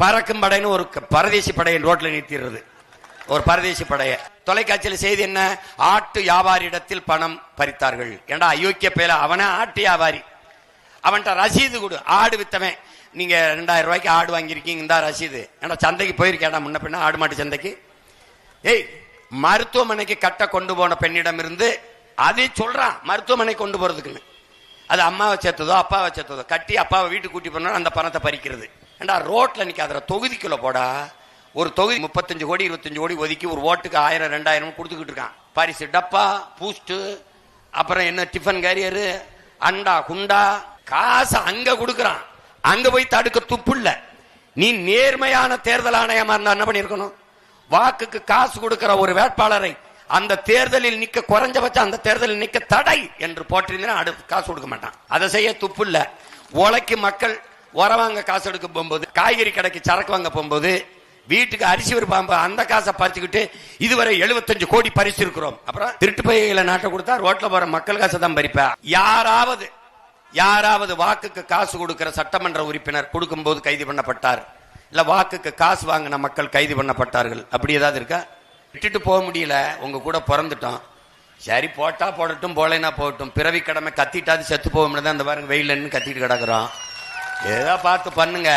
பறக்கும் படைன்னு ஒரு பரதேசி படையை ரோட்ல நிறுத்திடுறது. ஒரு பரதேசி படைய தொலைக்காட்சியில் செய்தி என்ன, ஆட்டு வியாபாரியிடத்தில் பணம் பறித்தார்கள். ஏண்டா அயோக்கிய பேல, அவன ஆட்டு வியாபாரி, அவன்கிட்ட ரசீது கொடு. ஆடு வித்தவன், நீங்க 2000 ரூபாய்க்கு ஆடு வாங்கியிருக்கீங்க, இந்த ரசீது. ஏன்னா சந்தைக்கு போயிருக்கேடா முன்ன பின்ன, ஆடு மாட்டு சந்தைக்கு. ஏய், மருத்துவமனைக்கு கட்ட கொண்டு போன பெண்ணிடம் இருந்து அதை சொல்றான் மருத்துவமனை கொண்டு போறதுக்குன்னு. அது அம்மாவை சேர்த்ததோ அப்பாவை சேர்த்ததோ, கட்டி அப்பாவை வீட்டுக்கு கூட்டி போனா அந்த பணத்தை பறிக்கிறது. ஏண்டா ரோட்ல நிக்காத, தொகுதிக்குள்ள போடா. ஒரு தொகுதி 35 கோடி 25 கோடி ஒதுக்கி ஒரு ஓட்டுக்கு 1000 2000 கொடுத்துக்கிட்டு இருக்கான். பரிசு டப்பா, பூஸ்ட், அப்புறம் என்ன டிஃபன் கேரியரு, அண்டா குண்டா, காசு அங்க கொடுக்கறான். அங்க போய் தடுக்க துப்பு இல்ல. நீ நேர்மையான தேர்தல் ஆணையமா இருந்தா என்ன பண்ணிருக்கணும்? வாக்குக்கு காசு கொடுக்கிற ஒரு வேட்பாளரை அந்த தேர்தலில் நிக்க, குறைஞ்சபட்சம் அந்த தேர்தலில் நிக்க தடை என்று போட்டிருந்தா அடுத்து காசு கொடுக்க மாட்டான். அதை செய்ய துப்பு இல்ல. உழைக்கு மக்கள் உரவாங்க காசு எடுக்க போகும்போது, காய்கறி கடைக்கு சரக்கு வாங்க போகும்போது, வீட்டுக்கு அரிசி விற்பாங்க, அந்த காசை பறிச்சுக்கிட்டு இதுவரை 75 கோடி பரிசு இருக்கிறோம். அப்புறம் திருட்டு பையில நாட்டை கொடுத்தா ரோட்ல போற மக்கள் காசை தான் பறிப்பா. யாராவது வாக்குக்கு காசு கொடுக்கிற சட்டமன்ற உறுப்பினர் கொடுக்கும்போது கைது பண்ணப்பட்டார், இல்ல வாக்குக்கு காசு வாங்கின மக்கள் கைது பண்ணப்பட்டார்கள், அப்படி ஏதாவது இருக்கா? விட்டுட்டு போக முடியல, உங்க கூட பிறந்துட்டோம், சரி போட்டா போடட்டும், போலைனா போகட்டும், பிறவி கடமை கத்திட்டாது செத்து போக முடியாது. அந்த பாருங்க வெயிலன்னு கத்திட்டு கிடக்குறோம். ஏதோ பார்த்து பண்ணுங்க.